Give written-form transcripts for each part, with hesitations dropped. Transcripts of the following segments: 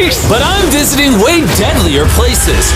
Yikes! But I'm visiting way deadlier places,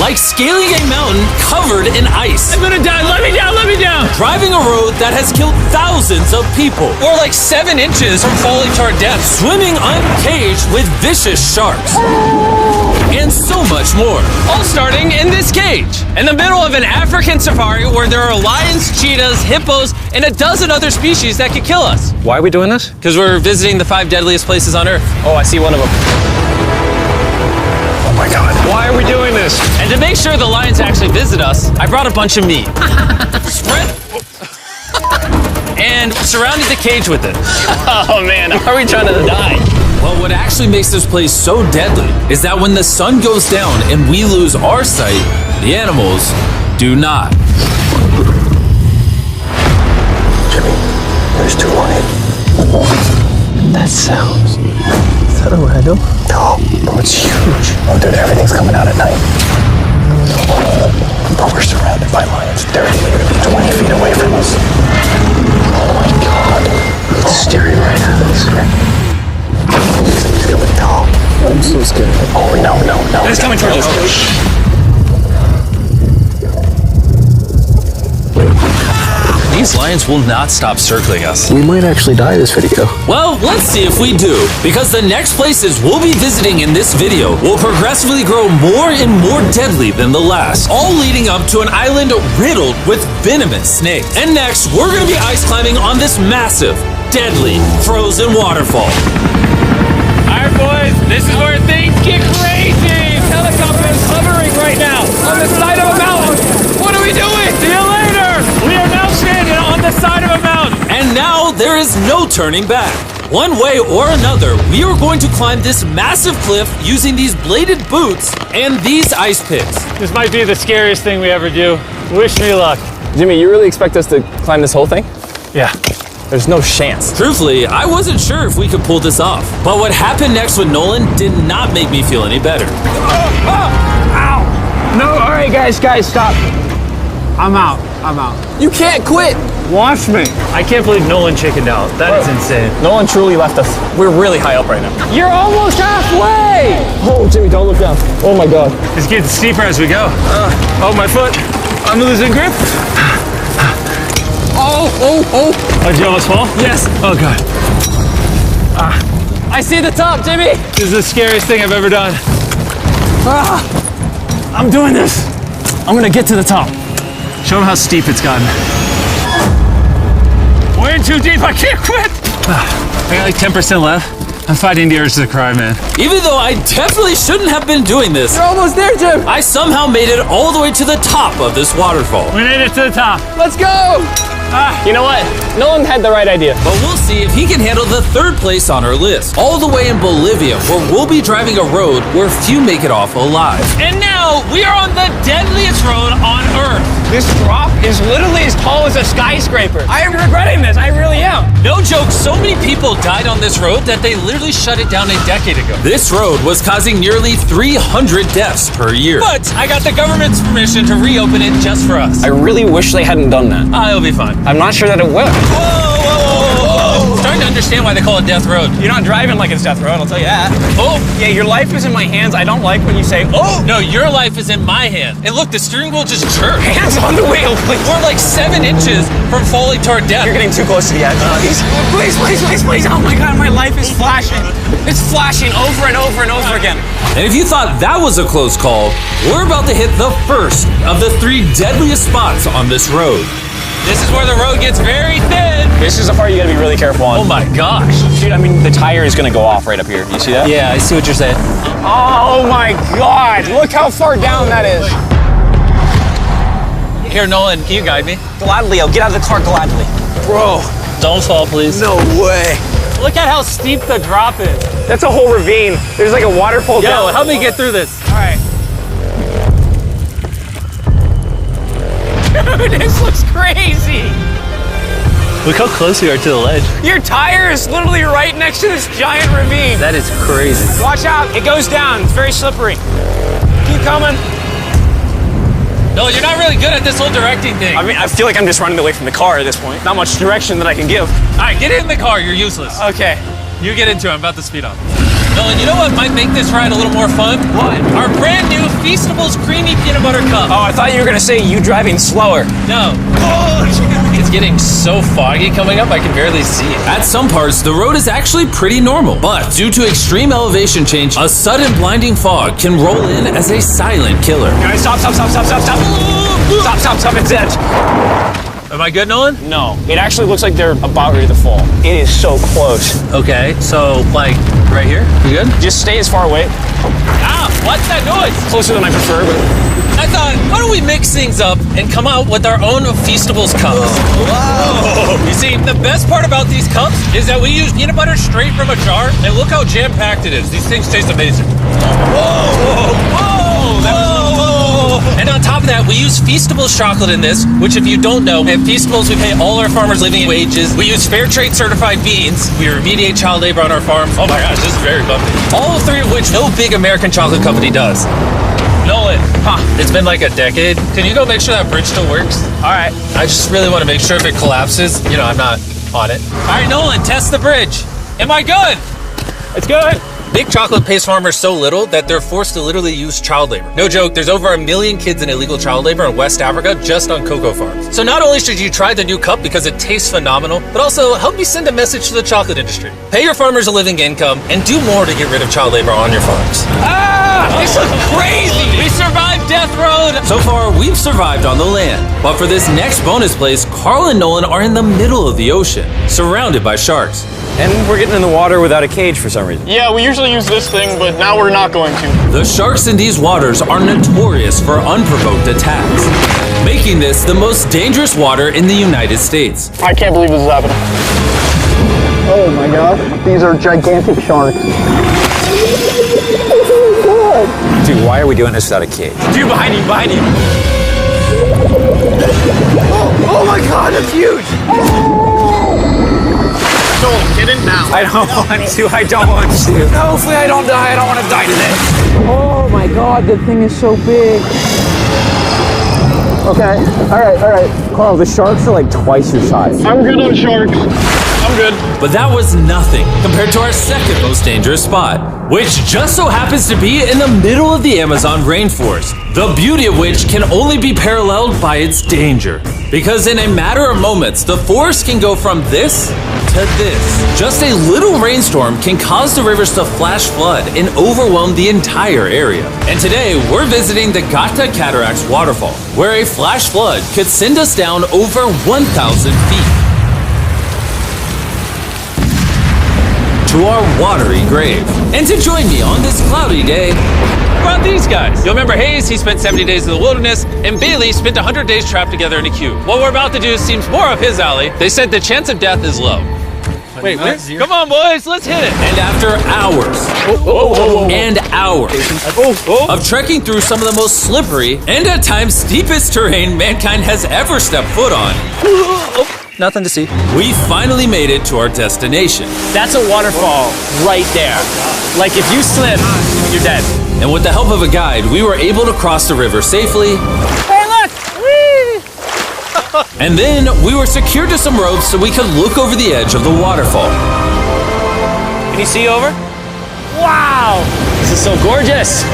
like scaling a mountain covered in ice. I'm gonna die. Let me down. Let me down. Driving a road that has killed thousands of people. Or like 7 inches from falling to our death. Swimming uncaged with vicious sharks. And so much more. All starting in this cage, in the middle of an African safari where there are lions, cheetahs, hippos, and a dozen other species that could kill us. Why are we doing this? Because we're visiting the 5 deadliest places on Earth. Oh, I see one of them. Oh my God. Why are we doing this? And to make sure the lions actually visit us, I brought a bunch of meat. Spread and surrounded the cage with it. Oh man, are we trying to die? Well, what actually makes this place so deadly is that when the sun goes down and we lose our sight, the animals do not. Jimmy, there's 2 on it. That sounds. Is that a rhino? No, bro, it's huge. Oh, dude, everything's coming out at night. Bro, we're surrounded by lions. They're literally 20 feet away from us. Oh my God. It's staring right at us. He's coming. No. I'm so scared. Oh, no. It's coming towards us. These lions will not stop circling us. We might actually die this video. Well, let's see if we do, because the next places we'll be visiting in this video will progressively grow more and more deadly than the last, all leading up to an island riddled with venomous snakes. And next, we're gonna be ice climbing on this massive, deadly, frozen waterfall. All right, boys. This is where things get crazy. Helicopter is hovering right now on the side of a mountain. What are we doing? See you later. We are now standing on the side of a mountain. And now there is no turning back. One way or another, we are going to climb this massive cliff using these bladed boots and these ice picks. This might be the scariest thing we ever do. Wish me luck. Jimmy, you really expect us to climb this whole thing? Yeah. There's no chance. Truthfully, I wasn't sure if we could pull this off. But what happened next with Nolan did not make me feel any better. Ow! No, all right, guys, stop. I'm out. You can't quit. Watch me. I can't believe Nolan chickened out. That is insane. Nolan truly left us. We're really high up right now. You're almost halfway. Oh, Jimmy, don't look down. Oh my God. It's getting steeper as we go. Oh, my foot. I'm losing grip. Oh, did you almost fall? Yes. Oh, God. I see the top, Jimmy. This is the scariest thing I've ever done. I'm doing this. I'm gonna get to the top. Show them how steep it's gotten. We're in too deep. I can't quit. I got like 10% left. I'm fighting the urge to cry, man. Even though I definitely shouldn't have been doing this, You're almost there, Jim. I somehow made it all the way to the top of this waterfall. We made it to the top. Let's go. You know what? Nolan had the right idea. But we'll see if he can handle the 3rd place on our list, all the way in Bolivia, where we'll be driving a road where few make it off alive. And now we are on the deadliest road on Earth. This drop is literally as tall as a skyscraper. I am regretting this. I really am. No joke, so many people died on this road that they literally shut it down a decade ago. This road was causing nearly 300 deaths per year. But I got the government's permission to reopen it just for us. I really wish they hadn't done that. It'll be fine. I'm not sure that it will. Whoa. Starting to understand why they call it Death Road. You're not driving like it's death road, I'll tell you that. Oh, Yeah, your life is in my hands. I don't like when you say, oh. no, your life is in my hand. And look, the steering wheel just jerked. Hands on the wheel, please. We're like 7 inches from falling to our death. You're getting too close to the edge. Please. Oh my God, my life is flashing. It's flashing over and over and over again. And if you thought that was a close call, we're about to hit the first of the 3 deadliest spots on this road. This is where the road gets very thin. This is the part you gotta be really careful on. Oh my gosh. Dude, I mean, the tire is gonna go off right up here. You see that? Yeah, I see what you're saying. Oh my God, look how far down that is. Here, Nolan, can you guide me? Gladly, I'll get out of the car gladly. Bro, Don't fall, please. no way. Look at how steep the drop is. That's a whole ravine. There's like a waterfall down. Yo, help me get through this. All right. Dude, this looks crazy. Look how close we are to the ledge. Your tire is literally right next to this giant ravine. That is crazy. Watch out, it goes down. It's very slippery. Keep coming. No, you're not really good at this whole directing thing. I mean, I feel like I'm just running away from the car at this point. Not much direction that I can give. All right, get in the car. You're useless. Okay. You get into it. I'm about to speed up. Nolan, you know what might make this ride a little more fun? What? Our brand new Feastables Creamy Peanut Butter Cup. Oh, I thought you were gonna say you driving slower. No. It's getting so foggy coming up, I can barely see it. At some parts, the road is actually pretty normal, but due to extreme elevation change, a sudden blinding fog can roll in as a silent killer. Guys, stop. It's it. Am I good, Nolan? No, it actually looks like they're about ready to fall. It is so close. Okay, so like right here? You good? Just stay as far away. Ah, what's that noise? Closer than I prefer, but... I thought, why don't we mix things up and come out with our own Feastables cups? Whoa. You see, the best part about these cups is that we use peanut butter straight from a jar, and look how jam-packed it is. These things taste amazing. And on top of that, we use Feastables chocolate in this, which if you don't know, at Feastables we pay all our farmers living wages. We use fair trade certified beans. We remediate child labor on our farms. Oh my gosh, this is very bumpy. All three of which no big American chocolate company does. Nolan, it's been like a decade. Can you go make sure that bridge still works? All right. I just really want to make sure if it collapses, I'm not on it. All right, Nolan, test the bridge. Am I good? It's good. Big Chocolate pays farmers so little that they're forced to literally use child labor. No joke, there's over 1 million kids in illegal child labor in West Africa just on cocoa farms. So not only should you try the new cup because it tastes phenomenal, but also help me send a message to the chocolate industry. Pay your farmers a living income and do more to get rid of child labor on your farms. This looks crazy. We survived Death Road! So far, we've survived on the land, but for this next bonus place, Carl and Nolan are in the middle of the ocean, surrounded by sharks. And we're getting in the water without a cage for some reason. Yeah, we usually use this thing, but now we're not going to. The sharks in these waters are notorious for unprovoked attacks, making this the most dangerous water in the United States. I can't believe this is happening. Oh my gosh, these are gigantic sharks. Dude, why are we doing this without a cage? Dude, behind you. Oh my God, that's huge. Joel, get in now. I don't want to. No, hopefully I don't die. I don't want to die today. Oh my God, the thing is so big. Okay, all right. Carl, the sharks are like twice your size. I'm good on sharks. I'm good. But that was nothing compared to our second most dangerous spot, which just so happens to be in the middle of the Amazon rainforest, the beauty of which can only be paralleled by its danger. Because in a matter of moments, the forest can go from this to this. Just a little rainstorm can cause the rivers to flash flood and overwhelm the entire area. And today, we're visiting the Gata Cataracts waterfall, where a flash flood could send us down over 1,000 feet to our watery grave. And to join me on this cloudy day, About these guys. You'll remember Hayes, he spent 70 days in the wilderness, and Bailey spent 100 days trapped together in a cube. What we're about to do seems more up his alley. They said the chance of death is low. Wait, come on, boys, let's hit it. and after hours and hours of trekking through some of the most slippery and at times steepest terrain mankind has ever stepped foot on, Nothing to see. we finally made it to our destination. That's a waterfall right there. Like if you slip, you're dead. And with the help of a guide, we were able to cross the river safely. Hey, look! Whee! And then we were secured to some ropes so we could look over the edge of the waterfall. Can you see over? Wow! This is so gorgeous.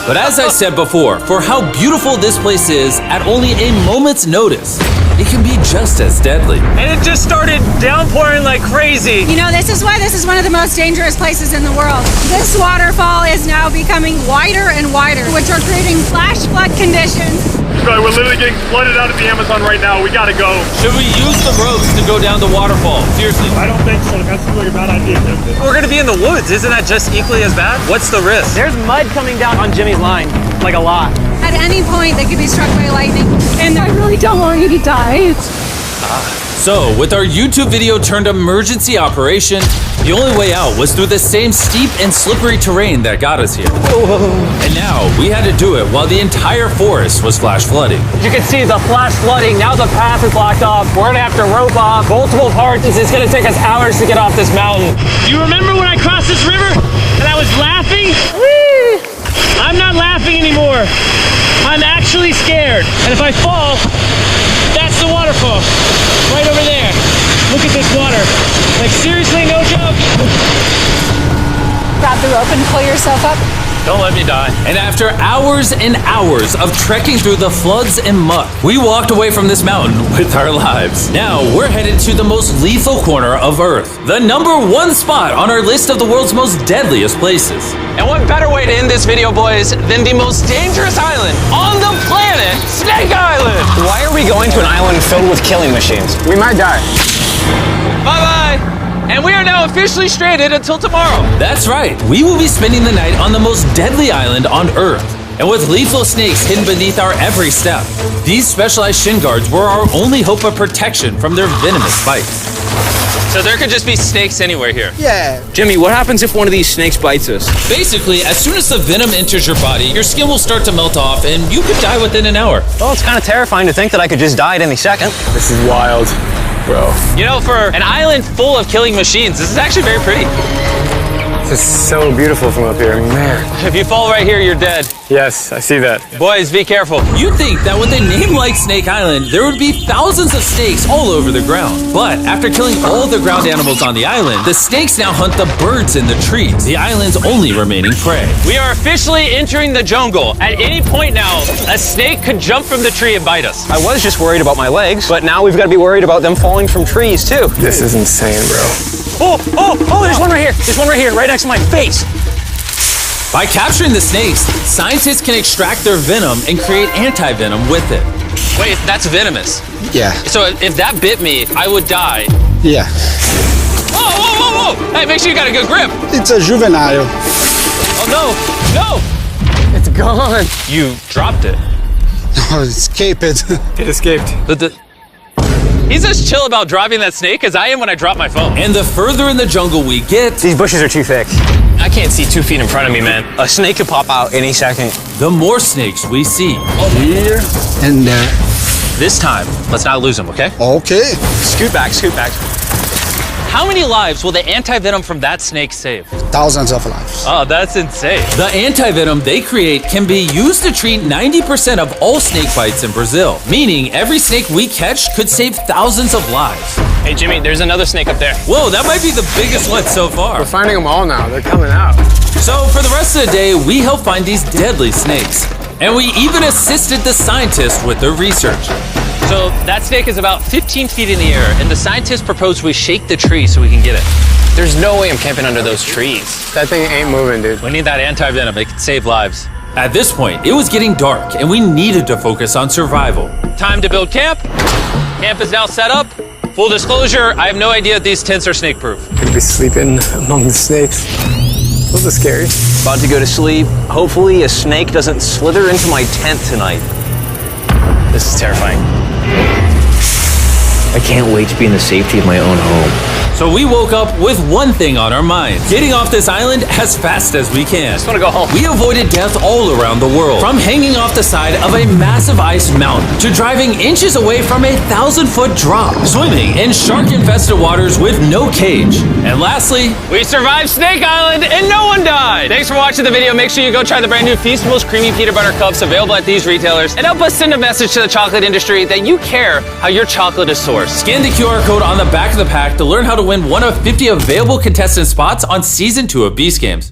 But as I said before, for how beautiful this place is, at only a moment's notice, it can be just as deadly. And it just started downpouring like crazy. You know, this is why this is one of the most dangerous places in the world. This waterfall is now becoming wider and wider, which are creating flash flood conditions. Right, we're literally getting flooded out of the Amazon right now. We gotta go. Should we use the ropes to go down the waterfall? Seriously. I don't think so. That seems like a bad idea. We're gonna be in the woods. Isn't that just equally as bad? What's the risk? There's mud coming down on Jimmy's line, like a lot. At any point, they could be struck by lightning. And I really don't want you to die. So, with our YouTube video turned emergency operation, the only way out was through the same steep and slippery terrain that got us here. And now, we had to do it while the entire forest was flash flooding. You can see the flash flooding. Now the path is blocked off. We're gonna have to rope off multiple parts. It's gonna take us hours to get off this mountain. Do you remember when I crossed this river and I was laughing? I'm not laughing anymore. I'm actually scared. And if I fall, that's the waterfall. Right over there. Look at this water. Like, seriously, no joke. Grab the rope and pull yourself up. Don't let me die. And after hours and hours of trekking through the floods and muck, we walked away from this mountain with our lives. Now we're headed to the most lethal corner of Earth, the #1 spot on our list of the world's most deadliest places. And what better way to end this video, boys, than the most dangerous island on the planet, Snake Island? Why are we going to an island filled with killing machines? We might die. Bye-bye. And we are now officially stranded until tomorrow. That's right, we will be spending the night on the most deadly island on Earth. And with lethal snakes hidden beneath our every step, these specialized shin guards were our only hope of protection from their venomous bites. So there could just be snakes anywhere here. Yeah. Jimmy, what happens if one of these snakes bites us? Basically, as soon as the venom enters your body, your skin will start to melt off and you could die within an hour. Well, it's kind of terrifying to think that I could just die at any second. This is wild, bro. You know, for an island full of killing machines, this is actually very pretty. This is so beautiful from up here, man. If you fall right here, you're dead. Yes, I see that. Boys, be careful. You'd think that with a name like Snake Island, there would be thousands of snakes all over the ground. But after killing all the ground animals on the island, the snakes now hunt the birds in the trees, the island's only remaining prey. We are officially entering the jungle. At any point now, a snake could jump from the tree and bite us. I was just worried about my legs, but now we've got to be worried about them falling from trees, too. This is insane, bro. Oh, there's one right here. There's one right here, right next to my face. By capturing the snakes, scientists can extract their venom and create anti-venom with it. Wait, that's venomous. Yeah. So if that bit me, I would die. Yeah. Whoa! Hey, make sure you got a good grip. It's a juvenile. Oh, no! It's gone. You dropped it. Oh, escape it. It escaped. He's as chill about dropping that snake as I am when I drop my phone. And the further in the jungle we get, These bushes are too thick. I can't see 2 feet in front of me, man. A snake could pop out any second. the more snakes we see. Here and there. This time, let's not lose him, okay? Okay. Scoot back, scoot back. How many lives will the anti-venom from that snake save? Thousands of lives. Oh, that's insane. The anti-venom they create can be used to treat 90% of all snake bites in Brazil, meaning every snake we catch could save thousands of lives. Hey, Jimmy, there's another snake up there. Whoa, that might be the biggest one so far. We're finding them all now. They're coming out. So for the rest of the day, we helped find these deadly snakes. And we even assisted the scientists with their research. So that snake is about 15 feet in the air, and the scientists propose we shake the tree so we can get it. There's no way I'm camping under those trees. That thing ain't moving, dude. We need that anti-venom. It can save lives. At this point, it was getting dark, and we needed to focus on survival. Time to build camp. Camp is now set up. Full disclosure, I have no idea if these tents are snake-proof. Could be sleeping among the snakes. Those are scary. About to go to sleep. Hopefully a snake doesn't slither into my tent tonight. This is terrifying. I can't wait to be in the safety of my own home. So we woke up with one thing on our minds: getting off this island as fast as we can. Just want to go home. We avoided death all around the world, from hanging off the side of a massive ice mountain to driving inches away from a 1,000-foot drop, swimming in shark-infested waters with no cage, and lastly, We survived Snake Island and no one died. Thanks for watching the video. Make sure you go try the brand new Feastables Creamy Peanut Butter Cups available at these retailers, and help us send a message to the chocolate industry that you care how your chocolate is sourced. scan the QR code on the back of the pack to learn how to win one of 50 available contestant spots on Season 2 of Beast Games.